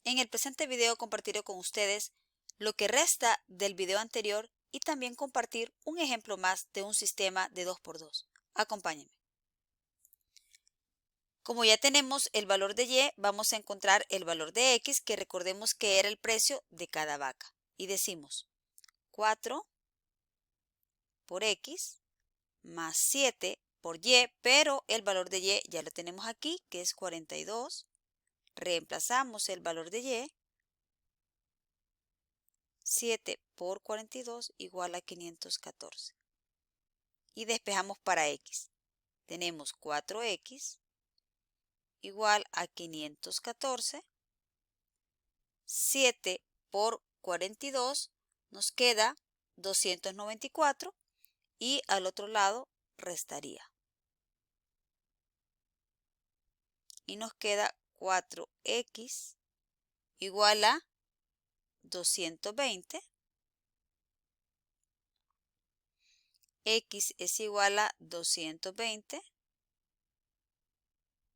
En el presente video compartiré con ustedes lo que resta del video anterior y también compartir un ejemplo más de un sistema de 2×2. Acompáñenme. Como ya tenemos el valor de Y, vamos a encontrar el valor de X, que recordemos que era el precio de cada vaca. Y decimos 4 por X más 7 por Y, pero el valor de Y ya lo tenemos aquí, que es 42. Reemplazamos el valor de Y. 7 por 42 igual a 514. Y despejamos para X. Tenemos 4X igual a 514. 7 por 42 nos queda 294 y al otro lado restaría. Y nos queda 4X igual a 220. X es igual a 220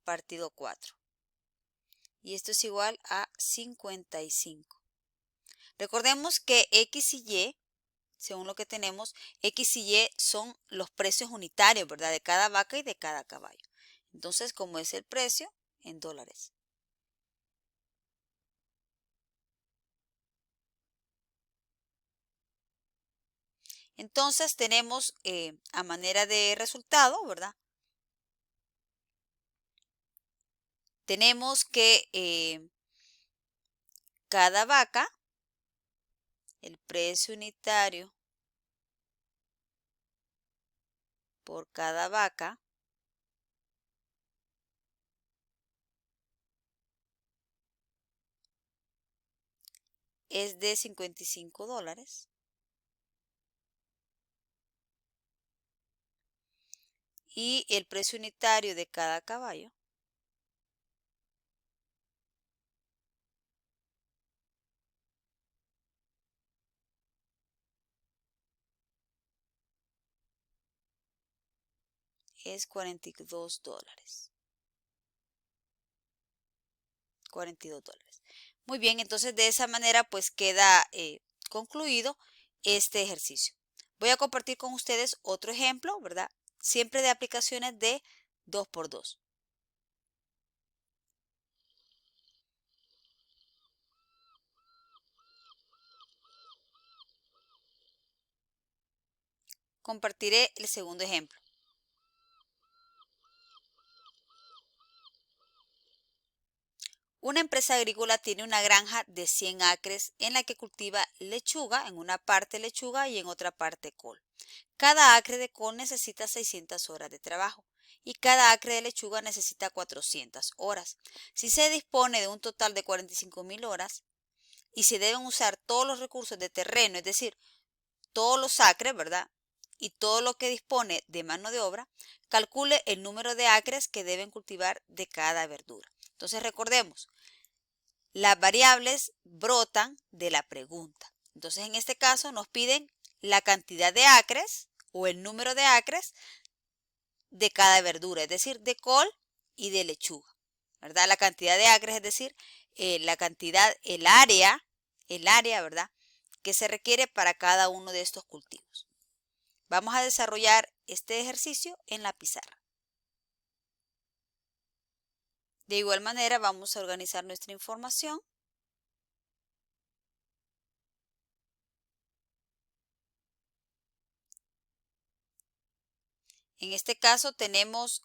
partido 4. Y esto es igual a 55. Recordemos que X y Y, según lo que tenemos, X y Y son los precios unitarios, ¿verdad? De cada vaca y de cada caballo. Entonces, ¿cómo es el precio? En dólares. Entonces, tenemos a manera de resultado, ¿verdad? Tenemos que cada vaca, el precio unitario por cada vaca es de $55 y el precio unitario de cada caballo es $42. $42. Muy bien, entonces de esa manera pues queda concluido este ejercicio. Voy a compartir con ustedes otro ejemplo, ¿verdad? Siempre de aplicaciones de 2×2. Compartiré el segundo ejemplo. Una empresa agrícola tiene una granja de 100 acres en la que cultiva lechuga, en una parte lechuga y en otra parte col. Cada acre de col necesita 600 horas de trabajo y cada acre de lechuga necesita 400 horas. Si se dispone de un total de 45.000 horas y se deben usar todos los recursos de terreno, es decir, todos los acres, ¿verdad? Y todo lo que dispone de mano de obra, calcule el número de acres que deben cultivar de cada verdura. Entonces recordemos, las variables brotan de la pregunta. Entonces en este caso nos piden la cantidad de acres o el número de acres de cada verdura, es decir, de col y de lechuga, ¿verdad? La cantidad de acres, es decir, la cantidad, el área, ¿verdad? Que se requiere para cada uno de estos cultivos. Vamos a desarrollar este ejercicio en la pizarra. De igual manera vamos a organizar nuestra información. En este caso tenemos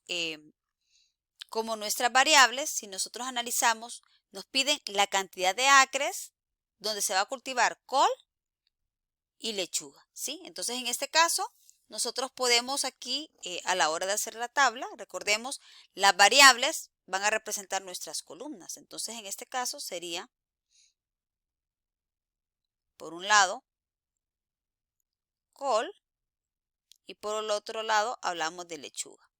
como nuestras variables, si nosotros analizamos, nos piden la cantidad de acres donde se va a cultivar col y lechuga, ¿sí? Entonces, en este caso, nosotros podemos aquí, a la hora de hacer la tabla, recordemos, las variables van a representar nuestras columnas. Entonces, en este caso sería, por un lado, col y por el otro lado hablamos de lechuga.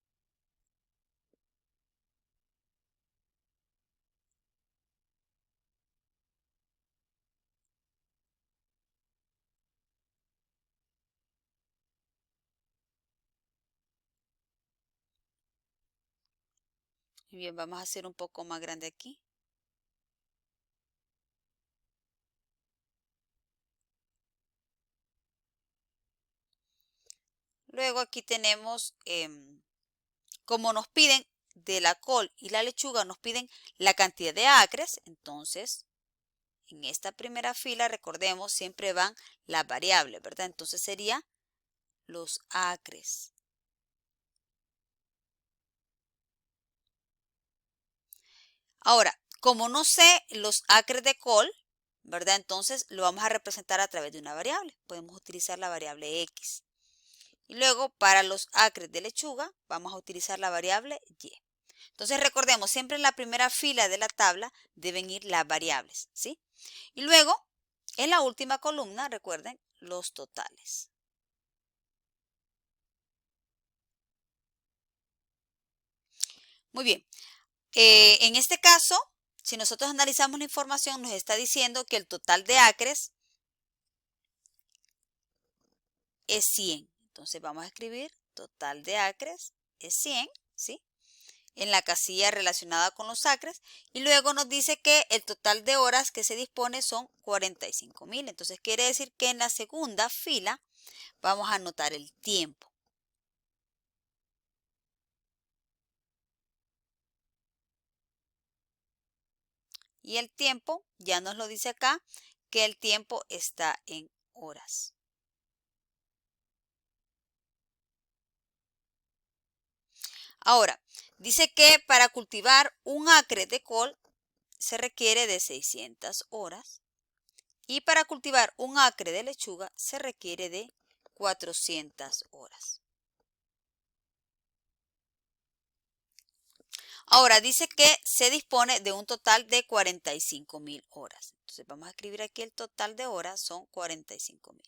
Y bien, vamos a hacer un poco más grande aquí. Luego aquí tenemos, como nos piden de la col y la lechuga, nos piden la cantidad de acres. Entonces, en esta primera fila, recordemos, siempre van las variables, ¿verdad? Entonces sería los acres. Ahora, como no sé los acres de col, ¿verdad? Entonces lo vamos a representar a través de una variable. Podemos utilizar la variable x. Y luego para los acres de lechuga vamos a utilizar la variable y. Entonces recordemos, siempre en la primera fila de la tabla deben ir las variables, ¿sí? Y luego, en la última columna, recuerden, los totales. Muy bien. En este caso, si nosotros analizamos la información, nos está diciendo que el total de acres es 100. Entonces vamos a escribir total de acres es 100, ¿sí? En la casilla relacionada con los acres. Y luego nos dice que el total de horas que se dispone son 45.000. Entonces quiere decir que en la segunda fila vamos a anotar el tiempo. Y el tiempo, ya nos lo dice acá, que el tiempo está en horas. Ahora, dice que para cultivar un acre de col se requiere de 600 horas y para cultivar un acre de lechuga se requiere de 400 horas. Ahora, dice que se dispone de un total de 45.000 horas. Entonces, vamos a escribir aquí el total de horas son 45.000.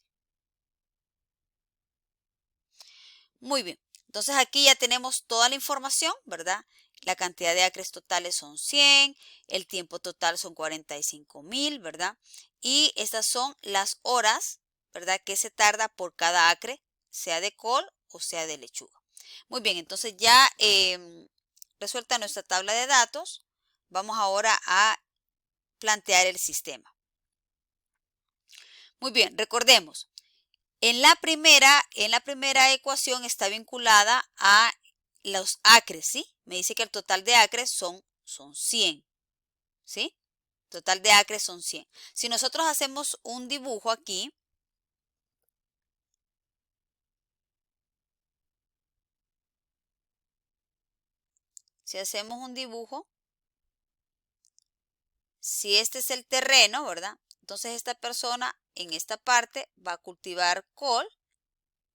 Muy bien. Entonces, aquí ya tenemos toda la información, ¿verdad? La cantidad de acres totales son 100, el tiempo total son 45.000, ¿verdad? Y estas son las horas, ¿verdad? Que se tarda por cada acre, sea de col o sea de lechuga. Muy bien, entonces ya resuelta nuestra tabla de datos, vamos ahora a plantear el sistema. Muy bien, recordemos, en la primera ecuación está vinculada a los acres, ¿sí? Me dice que el total de acres son 100, ¿sí? Total de acres son 100. Si nosotros hacemos un dibujo aquí, si hacemos un dibujo, si este es el terreno, ¿verdad? Entonces esta persona en esta parte va a cultivar col,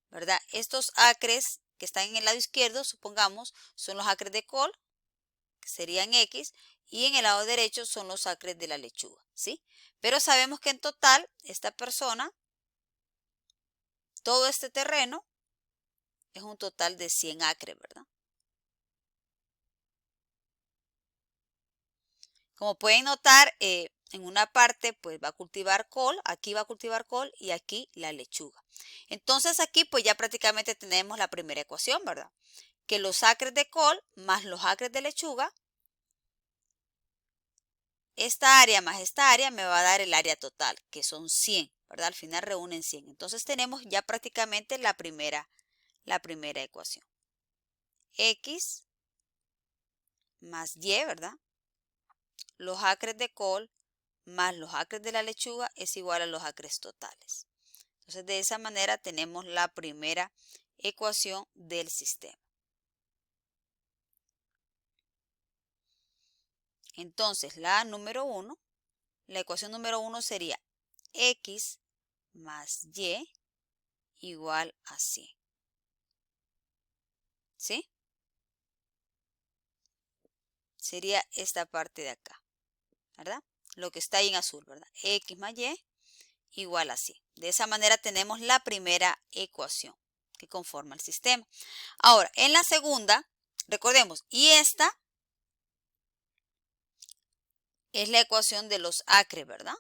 ¿verdad? Estos acres que están en el lado izquierdo, supongamos, son los acres de col, que serían X, y en el lado derecho son los acres de la lechuga, ¿sí? Pero sabemos que en total, esta persona, todo este terreno, es un total de 100 acres, ¿verdad? Como pueden notar, en una parte pues va a cultivar col, aquí va a cultivar col y aquí la lechuga. Entonces aquí pues ya prácticamente tenemos la primera ecuación, ¿verdad? Que los acres de col más los acres de lechuga, esta área más esta área me va a dar el área total, que son 100, ¿verdad? Al final reúnen 100. Entonces tenemos ya prácticamente la primera ecuación. X más Y, ¿verdad? Los acres de col más los acres de la lechuga es igual a los acres totales. Entonces de esa manera tenemos la primera ecuación del sistema. Entonces la ecuación número 1 sería X más Y igual a 100. ¿Sí? Sería esta parte de acá, ¿verdad? Lo que está ahí en azul, ¿verdad? X más Y igual a 100. De esa manera tenemos la primera ecuación que conforma el sistema. Ahora, en la segunda, recordemos, y esta es la ecuación de los acres, ¿verdad?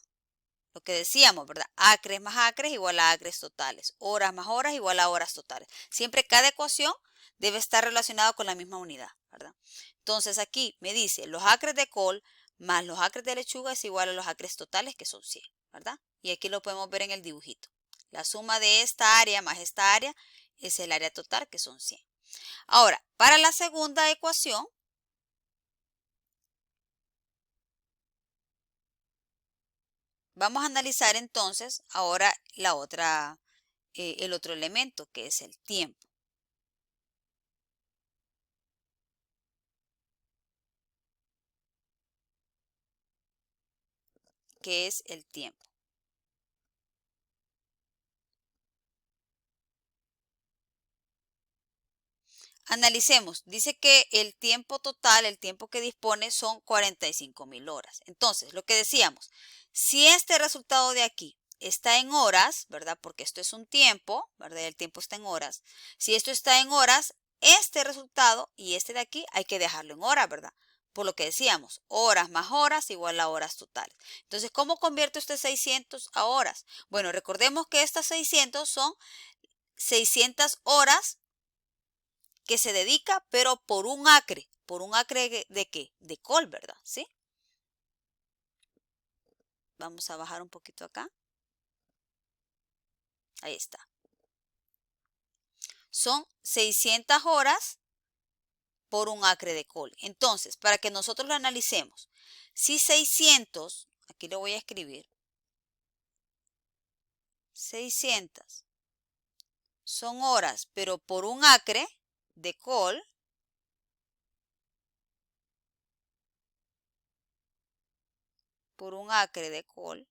Lo que decíamos, ¿verdad? Acres más acres igual a acres totales. Horas más horas igual a horas totales. Siempre cada ecuación debe estar relacionada con la misma unidad, ¿verdad? Entonces aquí me dice los acres de col más los acres de lechuga es igual a los acres totales que son 100, ¿verdad? Y aquí lo podemos ver en el dibujito. La suma de esta área más esta área es el área total, que son 100. Ahora, para la segunda ecuación, vamos a analizar entonces ahora el otro elemento, que es el tiempo. ¿Qué es el tiempo? Analicemos. Dice que el tiempo total, el tiempo que dispone son 45.000 horas. Entonces, lo que decíamos, si este resultado de aquí está en horas, ¿verdad? Porque esto es un tiempo, ¿verdad? El tiempo está en horas. Si esto está en horas, este resultado y este de aquí hay que dejarlo en horas, ¿verdad? Por lo que decíamos, horas más horas igual a horas totales. Entonces, ¿cómo convierte usted 600 a horas? Bueno, recordemos que estas 600 son 600 horas que se dedica, pero por un acre. ¿Por un acre de qué? De col, ¿verdad? ¿Sí? Vamos a bajar un poquito acá. Ahí está. Son 600 horas por un acre de col. Entonces, para que nosotros lo analicemos, si 600, aquí lo voy a escribir, 600 son horas, pero por un acre de col, por un acre de col,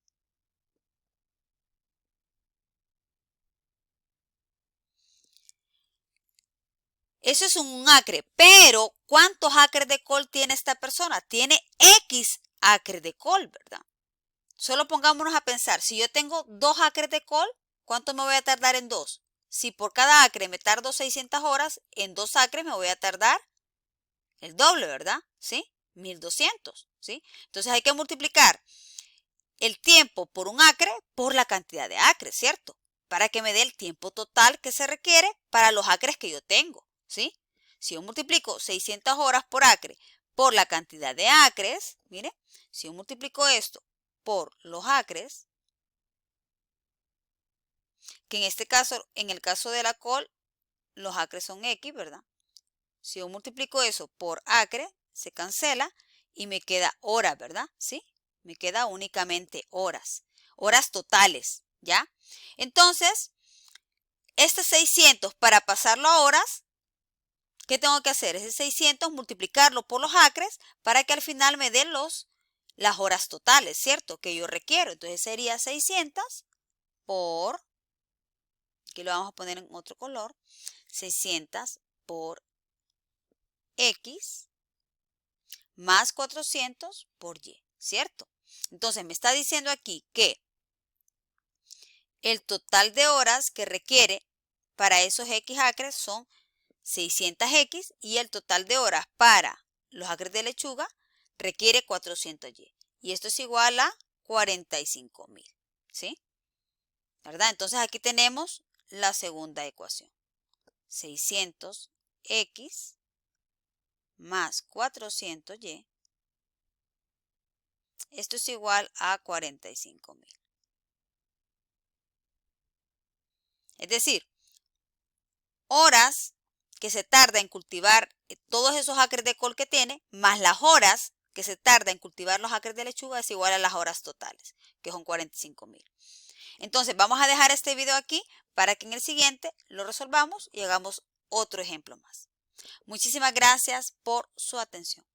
eso es un acre, pero ¿cuántos acres de col tiene esta persona? Tiene X acres de col, ¿verdad? Solo pongámonos a pensar, si yo tengo 2 acres de col, ¿cuánto me voy a tardar en 2? Si por cada acre me tardo 600 horas, en 2 acres me voy a tardar el doble, ¿verdad? ¿Sí? 1200, ¿sí? Entonces hay que multiplicar el tiempo por un acre por la cantidad de acres, ¿cierto? Para que me dé el tiempo total que se requiere para los acres que yo tengo, ¿sí? Si yo multiplico 600 horas por acre por la cantidad de acres, mire, si yo multiplico esto por los acres, que en este caso, en el caso de la col, los acres son X, ¿verdad? Si yo multiplico eso por acre, se cancela y me queda horas, ¿verdad? ¿Sí? Me queda únicamente horas, horas totales, ¿ya? Entonces, este 600 para pasarlo a horas, ¿qué tengo que hacer? Ese 600 multiplicarlo por los acres para que al final me den las horas totales, ¿cierto? Que yo requiero. Entonces sería 600 por, aquí lo vamos a poner en otro color, 600 por X más 400 por Y, ¿cierto? Entonces me está diciendo aquí que el total de horas que requiere para esos X acres son 600X y el total de horas para los acres de lechuga requiere 400Y. Y esto es igual a 45.000, ¿sí? ¿Verdad? Entonces aquí tenemos la segunda ecuación. 600X más 400Y. Esto es igual a 45.000. Es decir, horas que se tarda en cultivar todos esos acres de col que tiene, más las horas que se tarda en cultivar los acres de lechuga es igual a las horas totales, que son 45.000. Entonces vamos a dejar este video aquí para que en el siguiente lo resolvamos y hagamos otro ejemplo más. Muchísimas gracias por su atención.